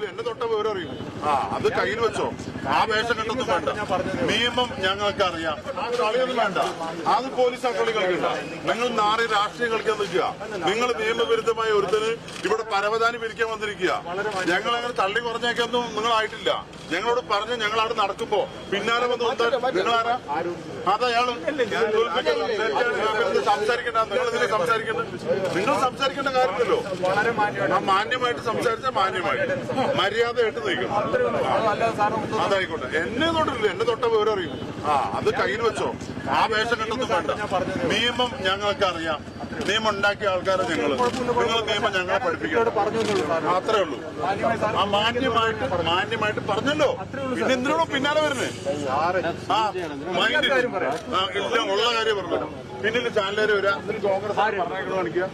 തൊട്ടില്ല, എന്നെ തൊട്ട വിവരം അറിയും. അത് കയ്യിൽ വെച്ചോ. ആ വേഷം കെട്ടൊന്നും വേണ്ട. നിയമം ഞങ്ങൾക്ക് അറിയാം. ആ കളിയൊന്നും വേണ്ട. അത് പോലീസ് ആ കളി കളിക്കണ്ട. നിങ്ങൾ നാറി രാഷ്ട്രീയം കളിക്കാൻ നിൽക്കുക. നിങ്ങൾ നിയമവിരുദ്ധമായ ഒരുത്തന് ഇവിടെ പരവതാനി പിരിക്കാൻ വന്നിരിക്കുക. ഞങ്ങൾ അങ്ങനെ തള്ളി കുറഞ്ഞേക്കൊന്നും നിങ്ങളായിട്ടില്ല. ഞങ്ങളോട് പറഞ്ഞ് ഞങ്ങൾ അവിടെ നടക്കുമ്പോ പിന്നാലെ വന്ന് നിങ്ങളാരാ? അതയാള് സംസാരിക്കണ്ട. നിങ്ങൾ ഇതിനെ സംസാരിക്കേണ്ടത് നിങ്ങൾ സംസാരിക്കേണ്ട കാര്യമില്ലല്ലോ. മാന്യമായിട്ട് സംസാരിച്ചാൽ മാന്യമായിട്ട് മര്യാദയായിട്ട് നിൽക്കണം. അതായിക്കോട്ടെ. എന്നെ തൊട്ടില്ല, എന്നെ തൊട്ട വിവരം അറിയും. അത് കയ്യിൽ വെച്ചോ. ആ വേഷം കെട്ടൊന്നും വേണ്ട. നിയമം ഞങ്ങൾക്ക് അറിയാം. നിയമം ഉണ്ടാക്കിയ ആൾക്കാരെ നിങ്ങൾ നിയമം ഞങ്ങളെ പഠിപ്പിക്കണം. അത്രേ ഉള്ളൂ. ആ മാന്യമായിട്ട് പറഞ്ഞല്ലോ. പിന്നെ എന്തിനാണോ പിന്നാലെ വരുന്നത്? ഇല്ല, ഉള്ള കാര്യം പറഞ്ഞു. പിന്നിൽ ചാനലുകാർ വരാം. കോൺഗ്രസ് പറഞ്ഞേക്കണോ കാണിക്കുക.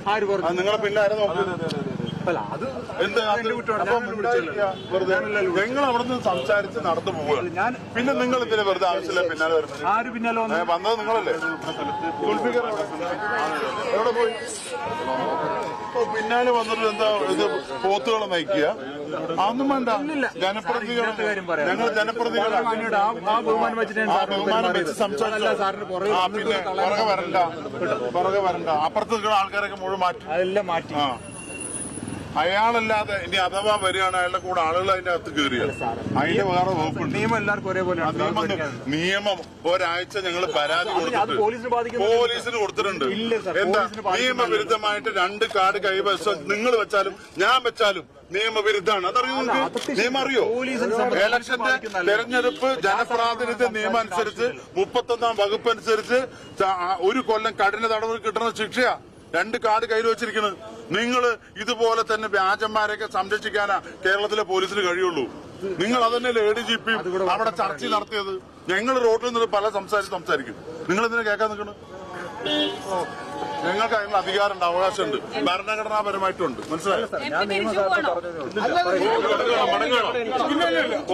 നിങ്ങളെ പിന്നാരെ നോക്കുന്നത് നിങ്ങൾ അവിടെ നിന്ന് സംസാരിച്ച് നടന്നു പോവുക. പിന്നെ നിങ്ങൾ ഇതിന് വെറുതെ ആവശ്യമില്ല പിന്നാലെ വരുന്നത്. വന്നത് നിങ്ങളല്ലേ? കുൽഫിക്കർ എവിടെ പോയി? പിന്നാലെ വന്നിട്ട് എന്താ ഇത് പോത്തുകളെ നയിക്കുക? അതൊന്നും വേണ്ട. ജനപ്രതിനിധികൾ, ഞങ്ങൾ ജനപ്രതിനിധികളാണ്. ബഹുമാനം വെച്ച് സംസാരിച്ചു. പിന്നെ പുറകെ വരണ്ട. അപ്പുറത്ത് നിൽക്കുന്ന ആൾക്കാരൊക്കെ മുഴുവൻ മാറ്റി. അയാളല്ലാതെ ഇനി അഥവാ വരികയാണ് അയാളുടെ കൂടെ ആളുകൾ അതിന്റെ അകത്ത് കയറിയാണ്. അതിന്റെ വേറെ വകുപ്പുണ്ട്. നിയമം എല്ലാവർക്കും ഒരേപോലെ. നിയമം ഒരാഴ്ച ഞങ്ങൾ പരാതി പോലീസിന് കൊടുത്തിട്ടുണ്ട്. എന്താ നിയമവിരുദ്ധമായിട്ട് 2 കാർഡ് കൈവശം നിങ്ങൾ വെച്ചാലും ഞാൻ വെച്ചാലും നിയമവിരുദ്ധമാണ്. അതറിയോ? നിങ്ങൾക്ക് നിയമം അറിയോ? ഇലക്ഷന്റെ തെരഞ്ഞെടുപ്പ് ജനപ്രാതിനിധ്യ നിയമം അനുസരിച്ച് 31-ാം വകുപ്പ് അനുസരിച്ച് 1 കൊല്ലം കഠിന തടവ് കിട്ടുന്ന ശിക്ഷയാ 2 കാർഡ് കയ്യിൽ വെച്ചിരിക്കുന്നത്. നിങ്ങൾ ഇതുപോലെ തന്നെ വ്യാജന്മാരെയൊക്കെ സംരക്ഷിക്കാനാ കേരളത്തിലെ പോലീസിന് കഴിയുള്ളൂ. നിങ്ങൾ അതന്നെയല്ലേ ADGP അവിടെ ചർച്ച നടത്തിയത്. ഞങ്ങൾ റോഡിൽ നിന്ന് പല സംസാരിക്കും. നിങ്ങൾ ഇതിനെ കേൾക്കാൻ നിൽക്കണം. ഞങ്ങൾക്ക് അതിനുള്ള അധികാരമുണ്ട്, അവകാശമുണ്ട്, ഭരണഘടനാപരമായിട്ടുണ്ട്. മനസ്സിലായോ?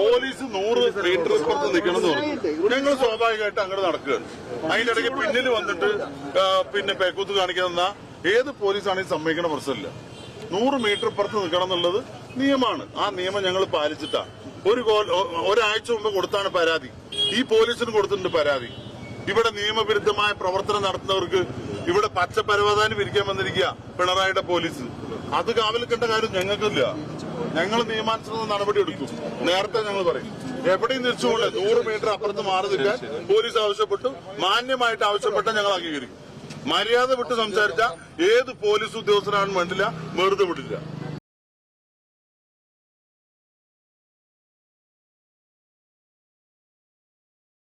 പോലീസ് 100 മീറ്റർ ഇപ്പുറത്ത് നിൽക്കണമെന്ന് പറഞ്ഞു. ഞങ്ങൾ സ്വാഭാവികമായിട്ട് അങ്ങോട്ട് നടക്കുകയാണ്. അതിന്റെ ഇടയ്ക്ക് പിന്നിൽ വന്നിട്ട് പിന്നെ പേക്കൂത്ത് കാണിക്കുന്ന ഏത് പോലീസാണെങ്കിൽ സമ്മതിക്കണ പ്രശ്നമില്ല. 100 മീറ്റർ ഇപ്പുറത്ത് നിൽക്കണം എന്നുള്ളത് നിയമമാണ്. ആ നിയമം ഞങ്ങൾ പാലിച്ചിട്ടാ. ഒരാഴ്ച മുമ്പ് കൊടുത്താണ് പരാതി. ഈ പോലീസിന് കൊടുത്തിട്ടുണ്ട് പരാതി. ഇവിടെ നിയമവിരുദ്ധമായ പ്രവർത്തനം നടത്തുന്നവർക്ക് ഇവിടെ പച്ച പരവതാനി പിരിക്കാൻ വന്നിരിക്കുക പിണറായിയുടെ പോലീസ്. അത് കാവലിക്കേണ്ട കാര്യം ഞങ്ങൾക്കില്ല. ഞങ്ങൾ നിയമാനുസൃത നടപടി എടുക്കും. നേരത്തെ ഞങ്ങൾ പറയും എവിടെയും തിരിച്ചുകൊണ്ട് 100 മീറ്റർ അപ്പുറത്ത് മാറി നിൽക്കാൻ പോലീസ് ആവശ്യപ്പെട്ടു. മാന്യമായിട്ട് ആവശ്യപ്പെട്ട ഞങ്ങൾ അംഗീകരിക്കും. മര്യാദ വിട്ട് സംസാരിച്ച ഏത് പോലീസ് ഉദ്യോഗസ്ഥനാണെന്ന് വേണ്ടില്ല, വെറുതെ വിടില്ല.